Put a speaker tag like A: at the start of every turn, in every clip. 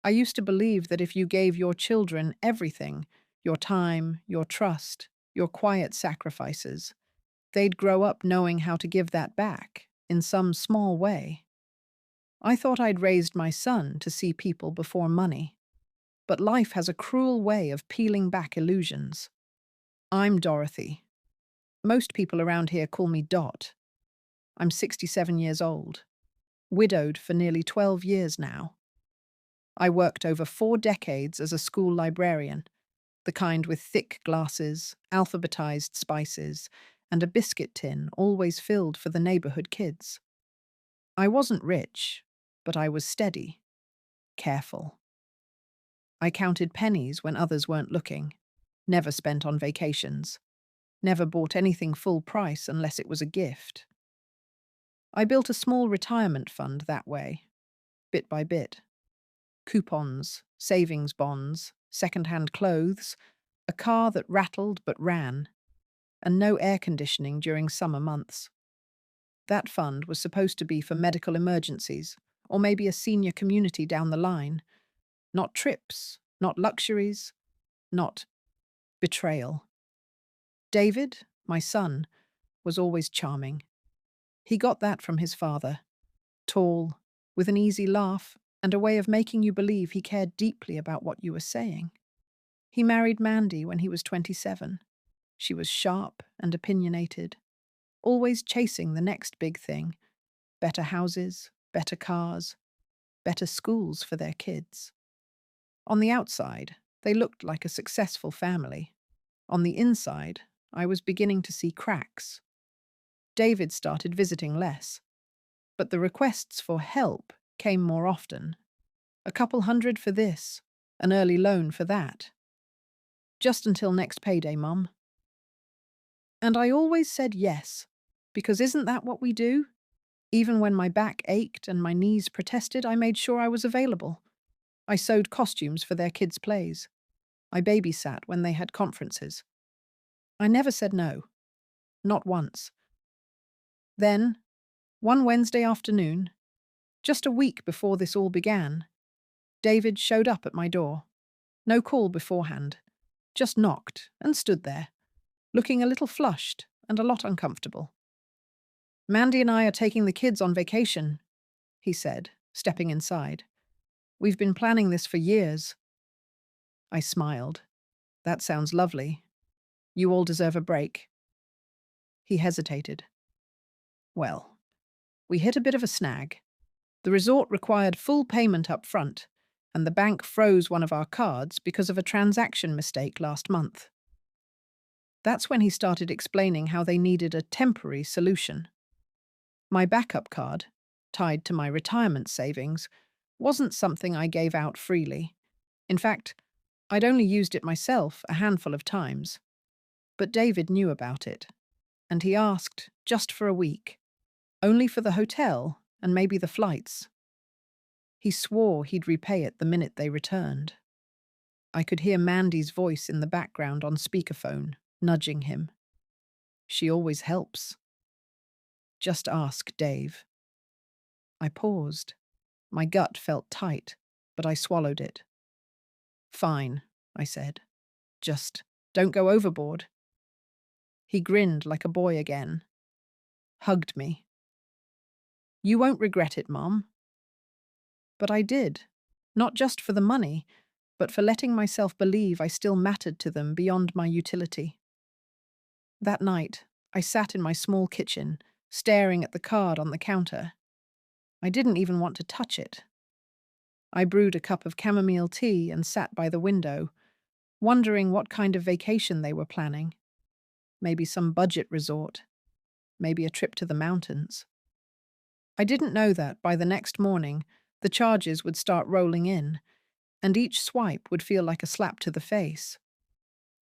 A: I used to believe that if you gave your children everything, your time, your trust, your quiet sacrifices, they'd grow up knowing how to give that back in some small way. I thought I'd raised my son to see people before money, but life has a cruel way of peeling back illusions. I'm Dorothy. Most people around here call me Dot. I'm 67 years old, widowed for nearly 12 years now. I worked over 4 decades as a school librarian, the kind with thick glasses, alphabetized spices, and a biscuit tin always filled for the neighborhood kids. I wasn't rich, but I was steady, careful. I counted pennies when others weren't looking, never spent on vacations, never bought anything full price unless it was a gift. I built a small retirement fund that way, bit by bit. Coupons, savings bonds, second-hand clothes, a car that rattled but ran, and no air conditioning during summer months. That fund was supposed to be for medical emergencies, or maybe a senior community down the line. Not trips, not luxuries, not betrayal. David, my son, was always charming. He got that from his father. Tall, with an easy laugh, and a way of making you believe he cared deeply about what you were saying. He married Mandy when he was 27. She was sharp and opinionated, always chasing the next big thing: better houses, better cars, better schools for their kids. On the outside, they looked like a successful family. On the inside, I was beginning to see cracks. David started visiting less, but the requests for help came more often. A couple hundred for this, an early loan for that. Just until next payday, Mum. And I always said yes, because isn't that what we do? Even when my back ached and my knees protested, I made sure I was available. I sewed costumes for their kids' plays. I babysat when they had conferences. I never said no. Not once. Then, one Wednesday afternoon, just a week before this all began, David showed up at my door. No call beforehand. Just knocked and stood there, looking a little flushed and a lot uncomfortable. "Mandy and I are taking the kids on vacation," he said, stepping inside. "We've been planning this for years." I smiled. "That sounds lovely. You all deserve a break." He hesitated. "Well, we hit a bit of a snag. The resort required full payment up front, and the bank froze one of our cards because of a transaction mistake last month." That's when he started explaining how they needed a temporary solution. My backup card, tied to my retirement savings, wasn't something I gave out freely. In fact, I'd only used it myself a handful of times. But David knew about it, and he asked just for a week, only for the hotel and maybe the flights. He swore he'd repay it the minute they returned. I could hear Mandy's voice in the background on speakerphone, nudging him. "She always helps. Just ask Dave." I paused. My gut felt tight, but I swallowed it. "Fine," I said. "Just don't go overboard." He grinned like a boy again, hugged me. "You won't regret it, Mom." But I did, not just for the money, but for letting myself believe I still mattered to them beyond my utility. That night, I sat in my small kitchen, staring at the card on the counter. I didn't even want to touch it. I brewed a cup of chamomile tea and sat by the window, wondering what kind of vacation they were planning. Maybe some budget resort. Maybe a trip to the mountains. I didn't know that by the next morning, the charges would start rolling in, and each swipe would feel like a slap to the face.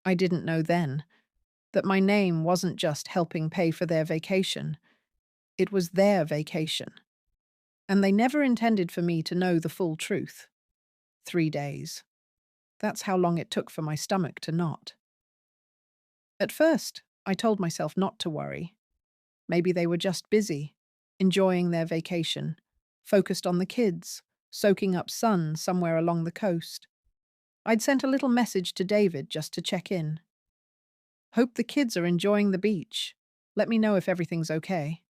A: I didn't know then that my name wasn't just helping pay for their vacation. It was their vacation. And they never intended for me to know the full truth. 3 days. That's how long it took for my stomach to knot. At first, I told myself not to worry. Maybe they were just busy, enjoying their vacation, focused on the kids, soaking up sun somewhere along the coast. I'd sent a little message to David just to check in. Hope the kids are enjoying the beach. Let me know if everything's okay.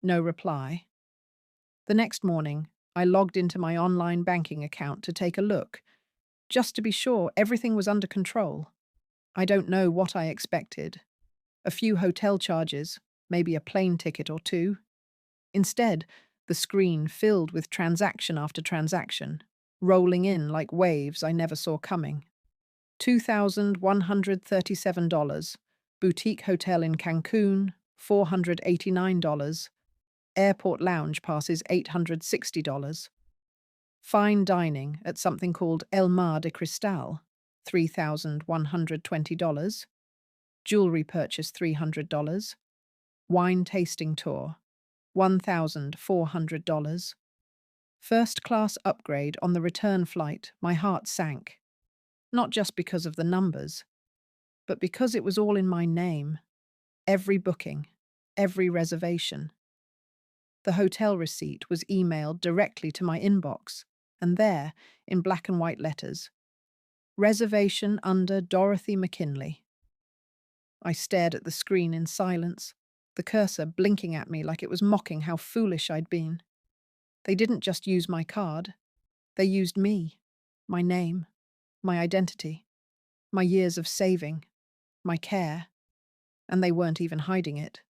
A: No reply. The next morning, I logged into my online banking account to take a look, just to be sure everything was under control. I don't know what I expected. A few hotel charges, maybe a plane ticket or two. Instead, the screen filled with transaction after transaction, rolling in like waves I never saw coming. $2,137, boutique hotel in Cancun, $489, airport lounge passes $860, fine dining at something called El Mar de Cristal, $3,120, jewelry purchase $300, wine tasting tour, $1,400. First class upgrade on the return flight, my heart sank. Not just because of the numbers, but because it was all in my name. Every booking, every reservation. The hotel receipt was emailed directly to my inbox, and there, in black and white letters, reservation under Dorothy McKinley. I stared at the screen in silence, the cursor blinking at me like it was mocking how foolish I'd been. They didn't just use my card. They used me, my name, my identity, my years of saving, my care. And they weren't even hiding it.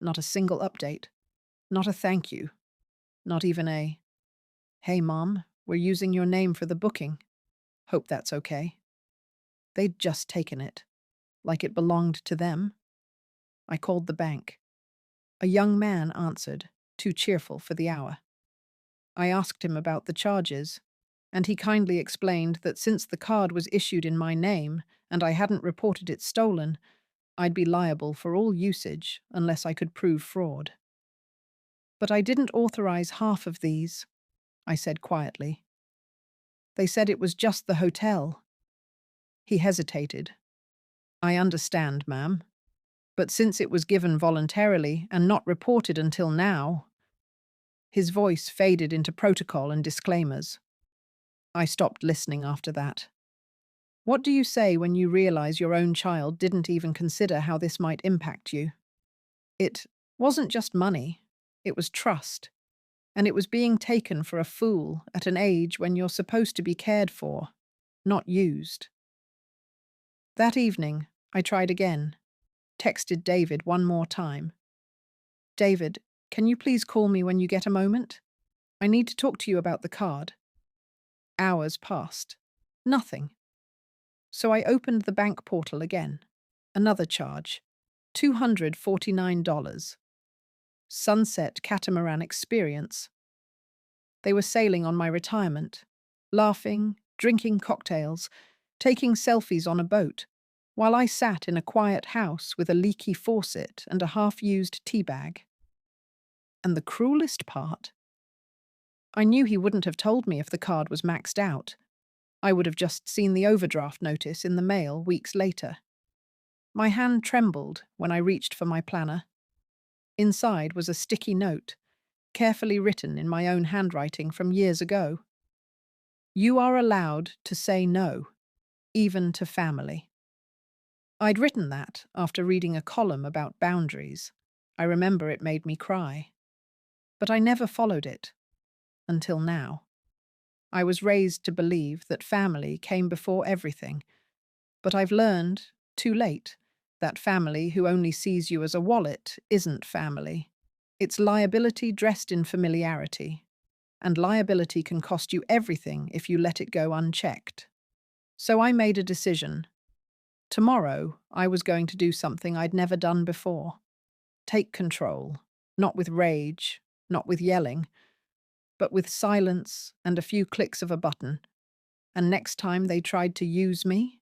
A: Not a single update. Not a thank you. Not even a, "Hey, Mom, we're using your name for the booking. Hope that's okay." They'd just taken it, like it belonged to them. I called the bank. A young man answered, too cheerful for the hour. I asked him about the charges, and he kindly explained that since the card was issued in my name and I hadn't reported it stolen, I'd be liable for all usage unless I could prove fraud. "But I didn't authorize half of these," I said quietly. "They said it was just the hotel." He hesitated. "I understand, ma'am. But since it was given voluntarily and not reported until now—" His voice faded into protocol and disclaimers. I stopped listening after that. What do you say when you realize your own child didn't even consider how this might impact you? It wasn't just money, it was trust. And it was being taken for a fool at an age when you're supposed to be cared for, not used. That evening, I tried again, texted David one more time. "David, can you please call me when you get a moment? I need to talk to you about the card." Hours passed. Nothing. So I opened the bank portal again. Another charge. $249. Sunset Catamaran Experience. They were sailing on my retirement, laughing, drinking cocktails, taking selfies on a boat, while I sat in a quiet house with a leaky faucet and a half-used tea bag. And the cruelest part? I knew he wouldn't have told me if the card was maxed out. I would have just seen the overdraft notice in the mail weeks later. My hand trembled when I reached for my planner. Inside was a sticky note, carefully written in my own handwriting from years ago. "You are allowed to say no, even to family." I'd written that after reading a column about boundaries. I remember it made me cry. But I never followed it, until now. I was raised to believe that family came before everything, but I've learned, too late, that family who only sees you as a wallet isn't family. It's liability dressed in familiarity, and liability can cost you everything if you let it go unchecked. So I made a decision. Tomorrow, I was going to do something I'd never done before. Take control, not with rage, not with yelling, but with silence and a few clicks of a button. And next time they tried to use me,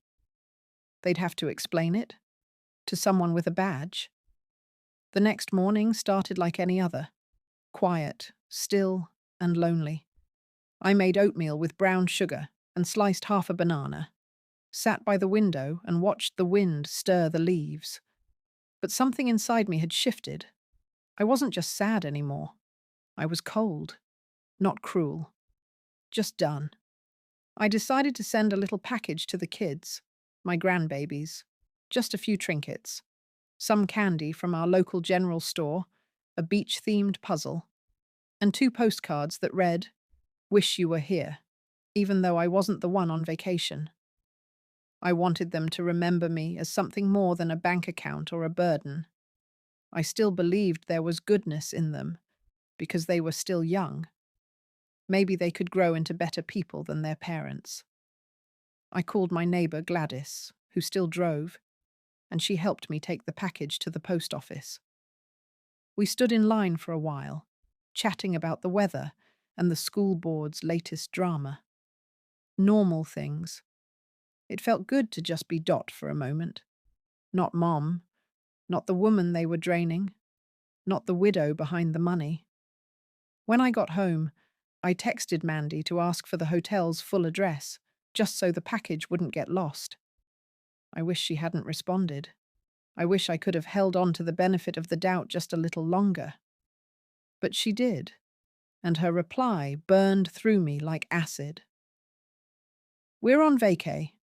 A: they'd have to explain it to someone with a badge. The next morning started like any other, quiet, still, and lonely. I made oatmeal with brown sugar and sliced half a banana, sat by the window and watched the wind stir the leaves. But something inside me had shifted. I wasn't just sad anymore. I was cold, not cruel. Just done. I decided to send a little package to the kids, my grandbabies. Just a few trinkets, some candy from our local general store, a beach-themed puzzle, and 2 postcards that read, "Wish you were here," even though I wasn't the one on vacation. I wanted them to remember me as something more than a bank account or a burden. I still believed there was goodness in them, because they were still young. Maybe they could grow into better people than their parents. I called my neighbor Gladys, who still drove, and she helped me take the package to the post office. We stood in line for a while, chatting about the weather and the school board's latest drama. Normal things. It felt good to just be Dot for a moment. Not Mom, not the woman they were draining, not the widow behind the money. When I got home, I texted Mandy to ask for the hotel's full address, just so the package wouldn't get lost. I wish she hadn't responded. I wish I could have held on to the benefit of the doubt just a little longer. But she did, and her reply burned through me like acid. "We're on vacay.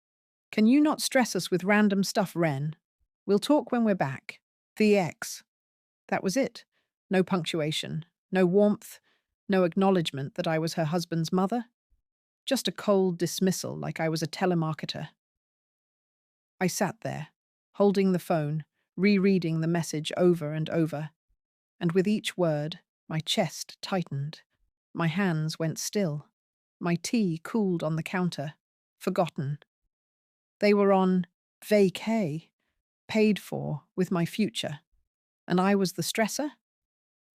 A: Can you not stress us with random stuff, Ren? We'll talk when we're back. The X." That was it. No punctuation, no warmth, no acknowledgement that I was her husband's mother. Just a cold dismissal like I was a telemarketer. I sat there, holding the phone, rereading the message over and over, and with each word, my chest tightened. My hands went still. My tea cooled on the counter, forgotten. They were on vacay, paid for with my future, and I was the stressor?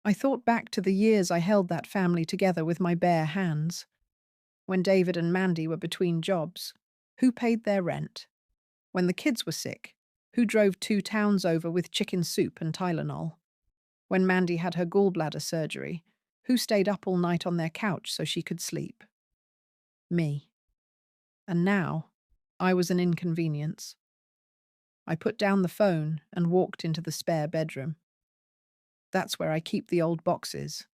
A: I thought back to the years I held that family together with my bare hands. When David and Mandy were between jobs, who paid their rent? When the kids were sick, who drove 2 towns over with chicken soup and Tylenol? When Mandy had her gallbladder surgery, who stayed up all night on their couch so she could sleep? Me. And now, I was an inconvenience. I put down the phone and walked into the spare bedroom. That's where I keep the old boxes,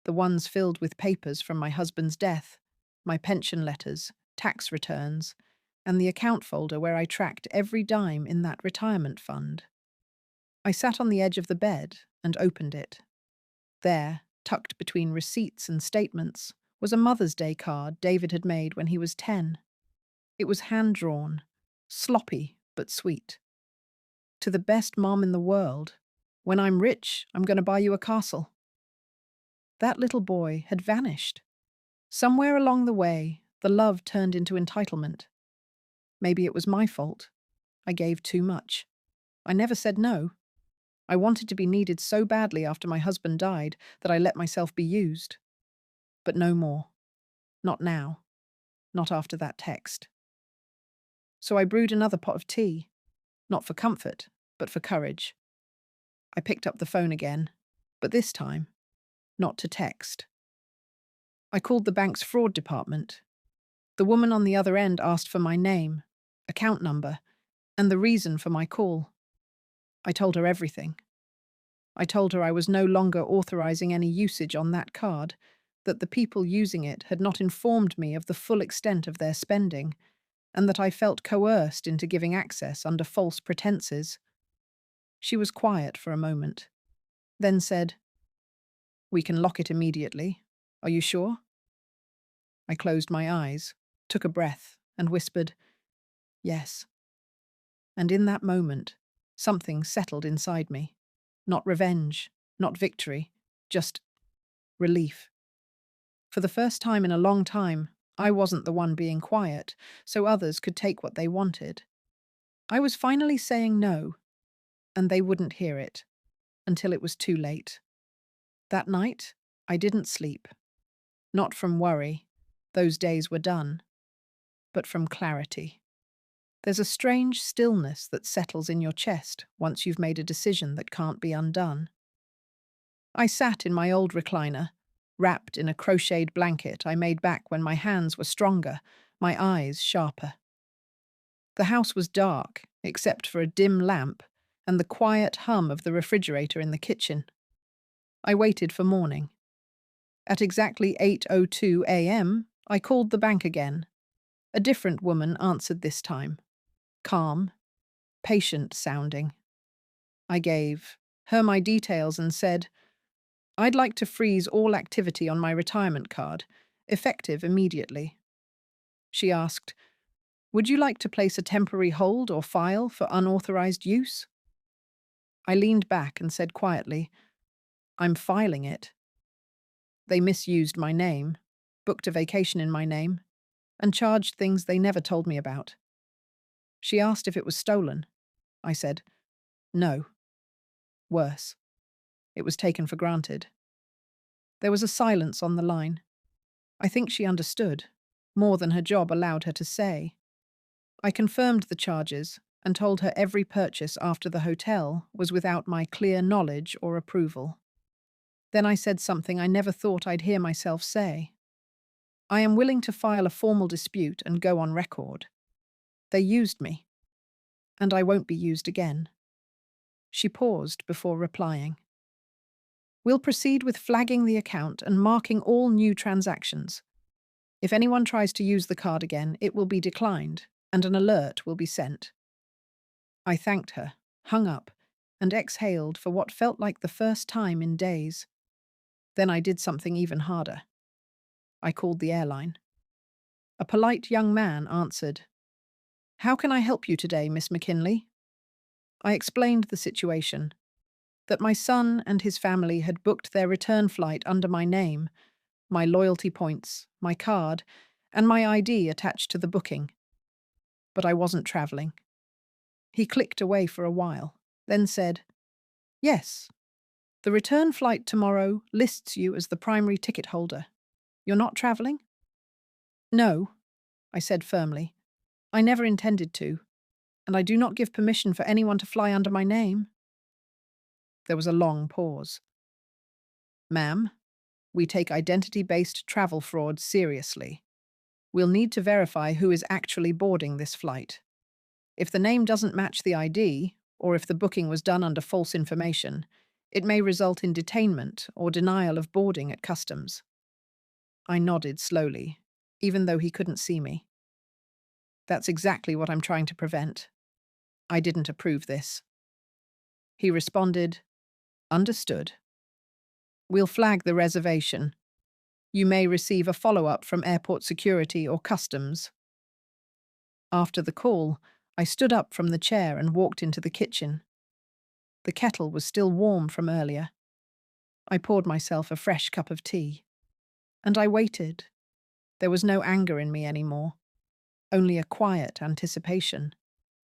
A: the ones filled with papers from my husband's death, my pension letters, tax returns, and the account folder where I tracked every dime in that retirement fund. I sat on the edge of the bed and opened it. There, tucked between receipts and statements, was a Mother's Day card David had made when he was 10. It was hand-drawn, sloppy but sweet. "To the best mom in the world. When I'm rich, I'm going to buy you a castle." That little boy had vanished. Somewhere along the way, the love turned into entitlement. Maybe it was my fault. I gave too much. I never said no. I wanted to be needed so badly after my husband died that I let myself be used. But no more. Not now. Not after that text. So I brewed another pot of tea. Not for comfort, but for courage. I picked up the phone again, but this time, not to text. I called the bank's fraud department. The woman on the other end asked for my name, account number, and the reason for my call. I told her everything. I told her I was no longer authorizing any usage on that card, that the people using it had not informed me of the full extent of their spending, and that I felt coerced into giving access under false pretenses. She was quiet for a moment, then said, "We can lock it immediately. Are you sure?" I closed my eyes, took a breath, and whispered, "Yes." And in that moment, something settled inside me. Not revenge, not victory, just relief. For the first time in a long time, I wasn't the one being quiet, so others could take what they wanted. I was finally saying no, and they wouldn't hear it, until it was too late. That night, I didn't sleep. Not from worry, those days were done, but from clarity. There's a strange stillness that settles in your chest once you've made a decision that can't be undone. I sat in my old recliner, wrapped in a crocheted blanket I made back when my hands were stronger, my eyes sharper. The house was dark, except for a dim lamp and the quiet hum of the refrigerator in the kitchen. I waited for morning. At exactly 8:02 a.m., I called the bank again. A different woman answered this time. Calm, patient sounding. I gave her my details and said, I'd like to freeze all activity on my retirement card, effective immediately. She asked, would you like to place a temporary hold or file for unauthorized use? I leaned back and said quietly, I'm filing it. They misused my name, booked a vacation in my name, and charged things they never told me about. She asked if it was stolen. I said, no. Worse. It was taken for granted. There was a silence on the line. I think she understood, more than her job allowed her to say. I confirmed the charges and told her every purchase after the hotel was without my clear knowledge or approval. Then I said something I never thought I'd hear myself say. I am willing to file a formal dispute and go on record. They used me, and I won't be used again. She paused before replying. We'll proceed with flagging the account and marking all new transactions. If anyone tries to use the card again, it will be declined, and an alert will be sent. I thanked her, hung up, and exhaled for what felt like the first time in days. Then I did something even harder. I called the airline. A polite young man answered. How can I help you today, Miss McKinley? I explained the situation, that my son and his family had booked their return flight under my name, my loyalty points, my card, and my ID attached to the booking. But I wasn't traveling. He clicked away for a while, then said, Yes, the return flight tomorrow lists you as the primary ticket holder. You're not traveling? No, I said firmly. I never intended to, and I do not give permission for anyone to fly under my name. There was a long pause. Ma'am, we take identity-based travel fraud seriously. We'll need to verify who is actually boarding this flight. If the name doesn't match the ID, or if the booking was done under false information, it may result in detainment or denial of boarding at customs. I nodded slowly, even though he couldn't see me. That's exactly what I'm trying to prevent. I didn't approve this. He responded, Understood. We'll flag the reservation. You may receive a follow-up from airport security or customs. After the call, I stood up from the chair and walked into the kitchen. The kettle was still warm from earlier. I poured myself a fresh cup of tea. And I waited. There was no anger in me anymore, only a quiet anticipation,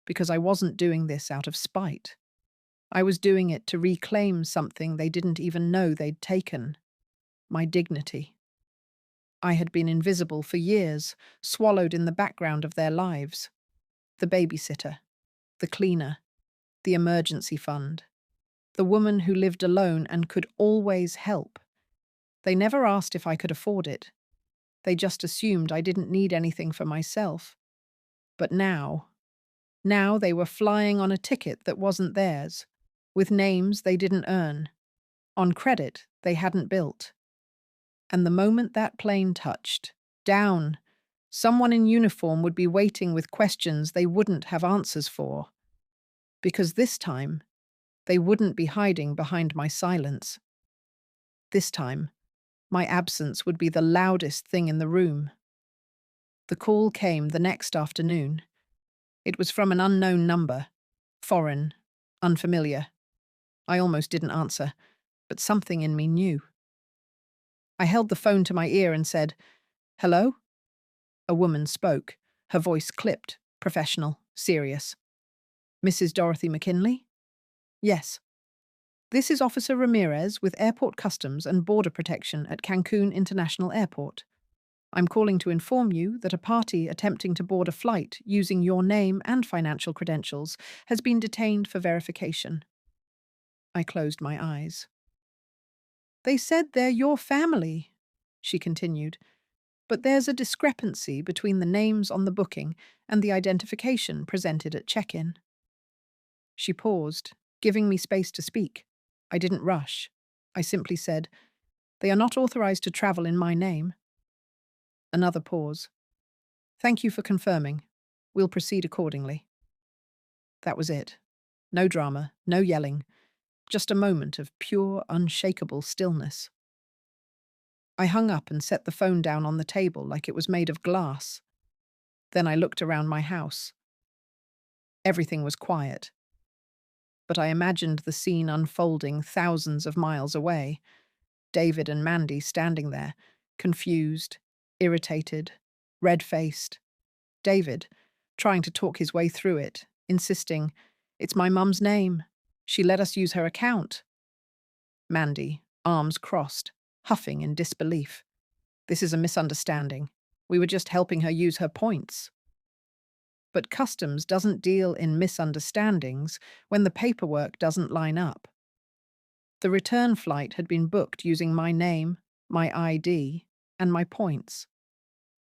A: because I wasn't doing this out of spite. I was doing it to reclaim something they didn't even know they'd taken, my dignity. I had been invisible for years, swallowed in the background of their lives. The babysitter, the cleaner, the emergency fund, the woman who lived alone and could always help. They never asked if I could afford it. They just assumed I didn't need anything for myself. But now they were flying on a ticket that wasn't theirs, with names they didn't earn, on credit they hadn't built. And the moment that plane touched, down, someone in uniform would be waiting with questions they wouldn't have answers for. Because this time, they wouldn't be hiding behind my silence. This time, my absence would be the loudest thing in the room. The call came the next afternoon. It was from an unknown number, foreign, unfamiliar. I almost didn't answer, but something in me knew. I held the phone to my ear and said, Hello? A woman spoke, her voice clipped, professional, serious. Mrs. Dorothy McKinley? Yes. This is Officer Ramirez with Airport Customs and Border Protection at Cancun International Airport. I'm calling to inform you that a party attempting to board a flight using your name and financial credentials has been detained for verification. I closed my eyes. They said they're your family, she continued, but there's a discrepancy between the names on the booking and the identification presented at check-in. She paused, giving me space to speak. I didn't rush. I simply said, They are not authorized to travel in my name. Another pause. Thank you for confirming. We'll proceed accordingly. That was it. No drama, no yelling, just a moment of pure, unshakable stillness. I hung up and set the phone down on the table like it was made of glass. Then I looked around my house. Everything was quiet, but I imagined the scene unfolding thousands of miles away. David and Mandy standing there, confused, irritated, red-faced. David, trying to talk his way through it, insisting, "It's my mum's name. She let us use her account." Mandy, arms crossed, huffing in disbelief. "This is a misunderstanding. We were just helping her use her points." But customs doesn't deal in misunderstandings when the paperwork doesn't line up. The return flight had been booked using my name, my ID, and my points.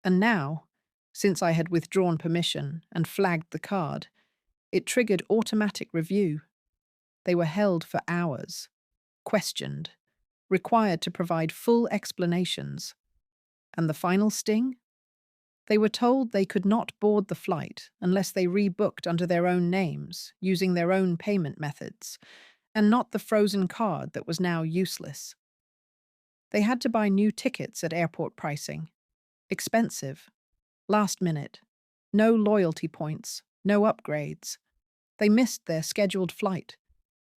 A: And now, since I had withdrawn permission and flagged the card, it triggered automatic review. They were held for hours, questioned, required to provide full explanations. And the final sting? They were told they could not board the flight unless they rebooked under their own names, using their own payment methods, and not the frozen card that was now useless. They had to buy new tickets at airport pricing. Expensive. Last minute. No loyalty points. No upgrades. They missed their scheduled flight.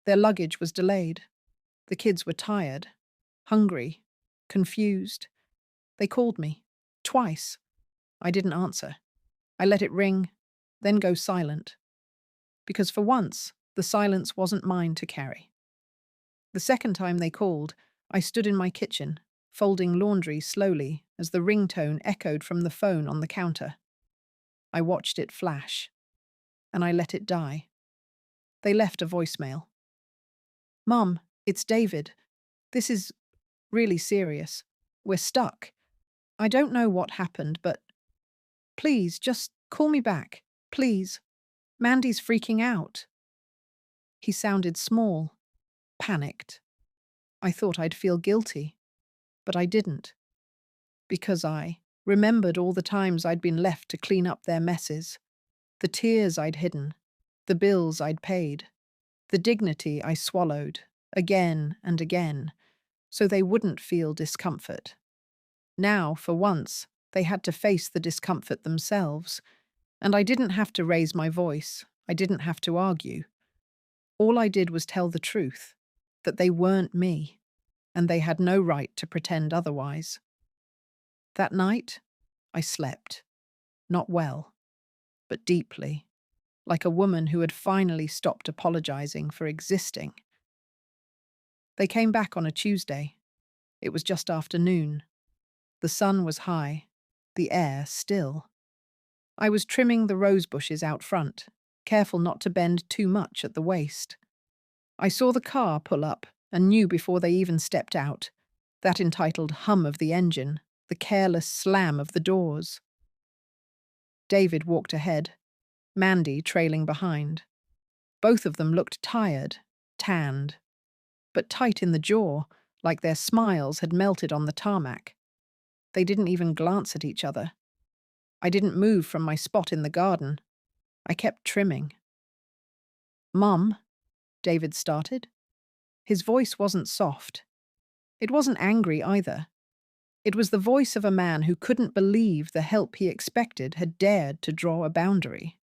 A: Their luggage was delayed. The kids were tired, hungry, confused. They called me. Twice. I didn't answer. I let it ring, then go silent. Because for once, the silence wasn't mine to carry. The second time they called, I stood in my kitchen, folding laundry slowly as the ringtone echoed from the phone on the counter. I watched it flash, and I let it die. They left a voicemail. "Mum, it's David. This is really serious. We're stuck. I don't know what happened, but please, just call me back. Please. Mandy's freaking out." He sounded small, panicked. I thought I'd feel guilty, but I didn't. Because I remembered all the times I'd been left to clean up their messes, the tears I'd hidden, the bills I'd paid, the dignity I swallowed, again and again, so they wouldn't feel discomfort. Now, for once, they had to face the discomfort themselves, and I didn't have to raise my voice. I didn't have to argue. All I did was tell the truth, that they weren't me, and they had no right to pretend otherwise. That night, I slept. Not well, but deeply, like a woman who had finally stopped apologizing for existing. They came back on a Tuesday. It was just after noon. The sun was high, the air still. I was trimming the rose bushes out front, careful not to bend too much at the waist. I saw the car pull up and knew before they even stepped out, that entitled hum of the engine, the careless slam of the doors. David walked ahead, Mandy trailing behind. Both of them looked tired, tanned, but tight in the jaw, like their smiles had melted on the tarmac. They didn't even glance at each other. I didn't move from my spot in the garden. I kept trimming. "Mum," David started. His voice wasn't soft. It wasn't angry either. It was the voice of a man who couldn't believe the help he expected had dared to draw a boundary.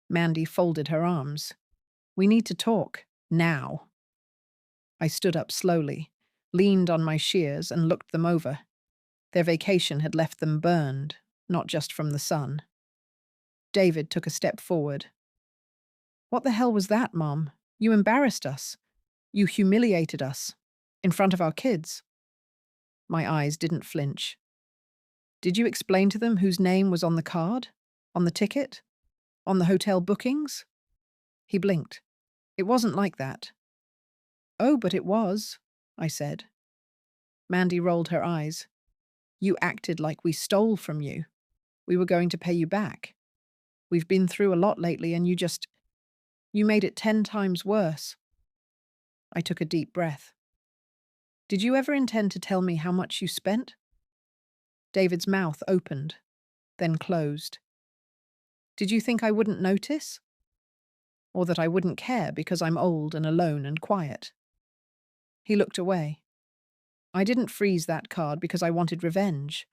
A: Mandy folded her arms. "We need to talk. Now." I stood up slowly, leaned on my shears and looked them over. Their vacation had left them burned, not just from the sun. David took a step forward. "What the hell was that, Mom? You embarrassed us. You humiliated us. In front of our kids." My eyes didn't flinch. "Did you explain to them whose name was on the card? On the ticket? On the hotel bookings?" He blinked. "It wasn't like that." "Oh, but it was," I said. Mandy rolled her eyes. "You acted like we stole from you. We were going to pay you back. We've been through a lot lately and you made it 10 times worse." I took a deep breath. "Did you ever intend to tell me how much you spent?" David's mouth opened, then closed. Did you think I wouldn't notice? Or that I wouldn't care because I'm old and alone and quiet? He looked away. I didn't freeze that card because I wanted revenge.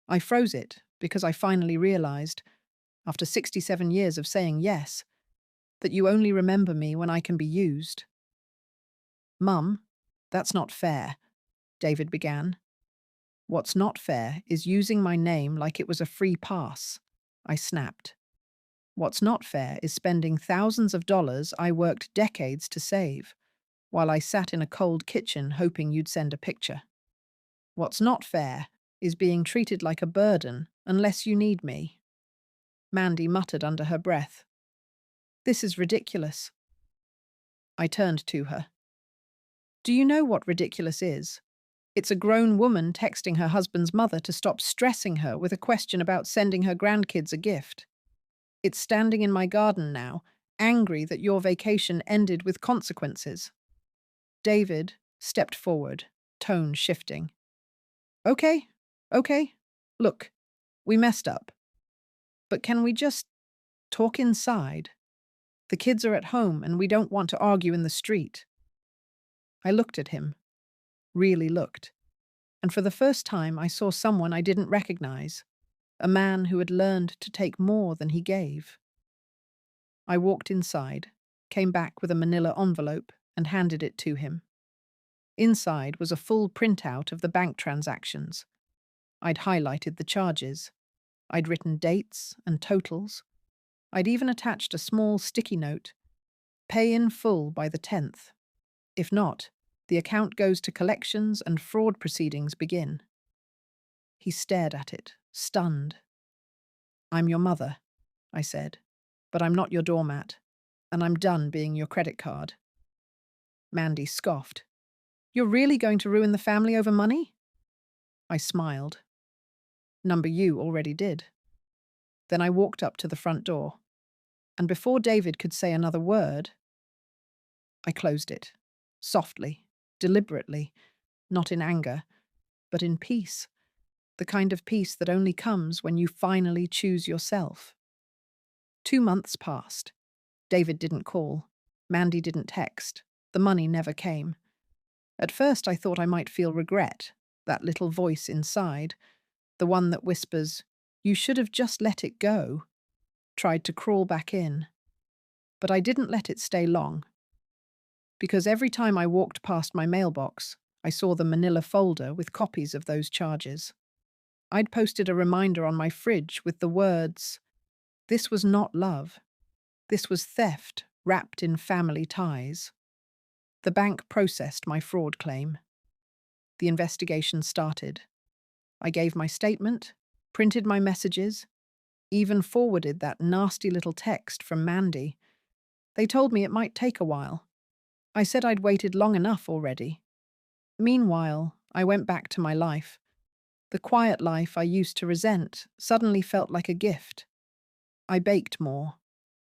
A: I froze it because I finally realized, after 67 years of saying yes, that you only remember me when I can be used. Mum, that's not fair, David began. What's not fair is using my name like it was a free pass, I snapped. What's not fair is spending thousands of dollars I worked decades to save, while I sat in a cold kitchen hoping you'd send a picture. What's not fair is being treated like a burden unless you need me. Mandy muttered under her breath. This is ridiculous. I turned to her. Do you know what ridiculous is? It's a grown woman texting her husband's mother to stop stressing her with a question about sending her grandkids a gift. It's standing in my garden now, angry that your vacation ended with consequences. David stepped forward, tone shifting. Okay. Look, we messed up. But can we just talk inside? The kids are at home and we don't want to argue in the street. I looked at him, really looked, and for the first time I saw someone I didn't recognize, a man who had learned to take more than he gave. I walked inside, came back with a manila envelope and handed it to him. Inside was a full printout of the bank transactions. I'd highlighted the charges. I'd written dates and totals. I'd even attached a small sticky note. Pay in full by the 10th. If not, the account goes to collections and fraud proceedings begin. He stared at it, stunned. I'm your mother, I said, but I'm not your doormat, and I'm done being your credit card. Mandy scoffed. You're really going to ruin the family over money? I smiled. Number you already did. Then I walked up to the front door, and before David could say another word, I closed it, softly, deliberately, not in anger, but in peace, the kind of peace that only comes when you finally choose yourself. 2 months passed. David didn't call. Mandy didn't text. The money never came. At first I thought I might feel regret, that little voice inside, the one that whispers, you should have just let it go, tried to crawl back in. But I didn't let it stay long. Because every time I walked past my mailbox, I saw the manila folder with copies of those charges. I'd posted a reminder on my fridge with the words, this was not love. This was theft wrapped in family ties. The bank processed my fraud claim. The investigation started. I gave my statement, printed my messages, even forwarded that nasty little text from Mandy. They told me it might take a while. I said I'd waited long enough already. Meanwhile, I went back to my life. The quiet life I used to resent suddenly felt like a gift. I baked more,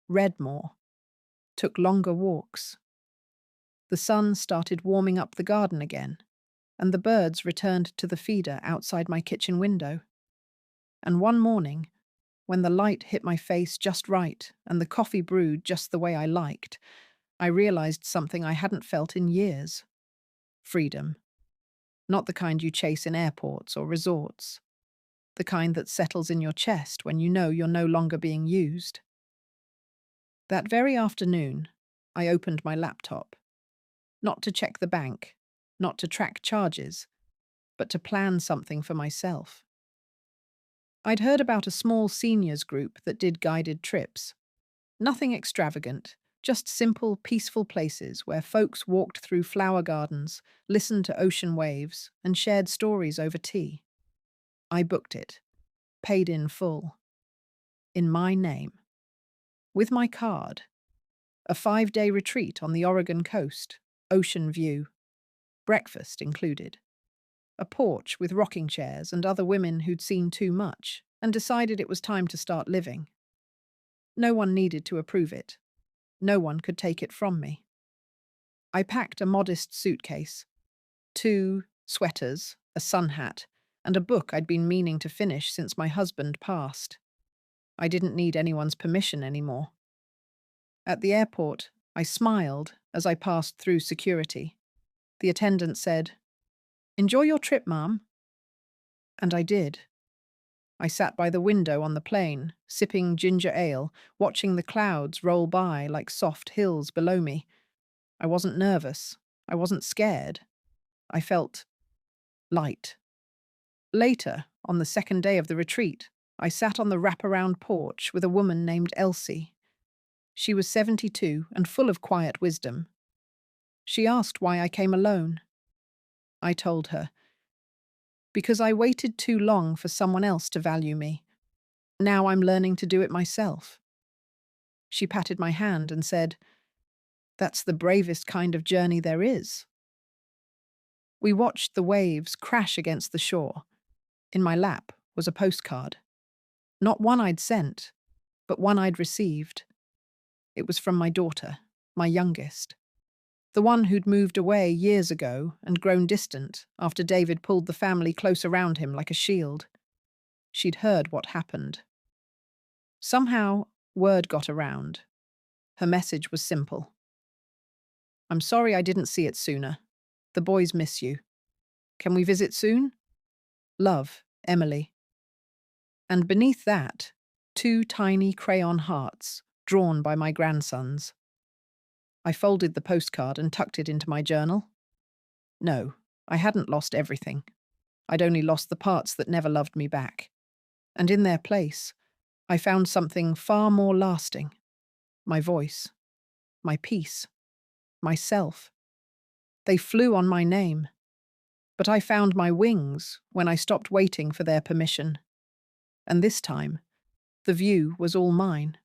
A: read more, took longer walks. The sun started warming up the garden again, and the birds returned to the feeder outside my kitchen window. And one morning, when the light hit my face just right and the coffee brewed just the way I liked, I realized something I hadn't felt in years. Freedom. Not the kind you chase in airports or resorts. The kind that settles in your chest when you know you're no longer being used. That very afternoon, I opened my laptop. Not to check the bank, not to track charges, but to plan something for myself. I'd heard about a small seniors group that did guided trips. Nothing extravagant, just simple, peaceful places where folks walked through flower gardens, listened to ocean waves, and shared stories over tea. I booked it, paid in full. In my name. With my card. A 5-day retreat on the Oregon coast, ocean view. Breakfast included. A porch with rocking chairs and other women who'd seen too much and decided it was time to start living. No one needed to approve it. No one could take it from me. I packed a modest suitcase, 2 sweaters, a sun hat, and a book I'd been meaning to finish since my husband passed. I didn't need anyone's permission anymore. At the airport, I smiled as I passed through security. The attendant said, "Enjoy your trip, ma'am." And I did. I sat by the window on the plane, sipping ginger ale, watching the clouds roll by like soft hills below me. I wasn't nervous. I wasn't scared. I felt light. Later, on the second day of the retreat, I sat on the wraparound porch with a woman named Elsie. She was 72 and full of quiet wisdom. She asked why I came alone. I told her, "Because I waited too long for someone else to value me. Now I'm learning to do it myself." She patted my hand and said, "That's the bravest kind of journey there is." We watched the waves crash against the shore. In my lap was a postcard. Not one I'd sent, but one I'd received. It was from my daughter, my youngest. The one who'd moved away years ago and grown distant after David pulled the family close around him like a shield. She'd heard what happened. Somehow, word got around. Her message was simple. "I'm sorry I didn't see it sooner. The boys miss you. Can we visit soon? Love, Emily." And beneath that, two tiny crayon hearts, drawn by my grandsons. I folded the postcard and tucked it into my journal. No, I hadn't lost everything. I'd only lost the parts that never loved me back. And in their place, I found something far more lasting. My voice, my peace, myself. They flew on my name. But I found my wings when I stopped waiting for their permission. And this time, the view was all mine.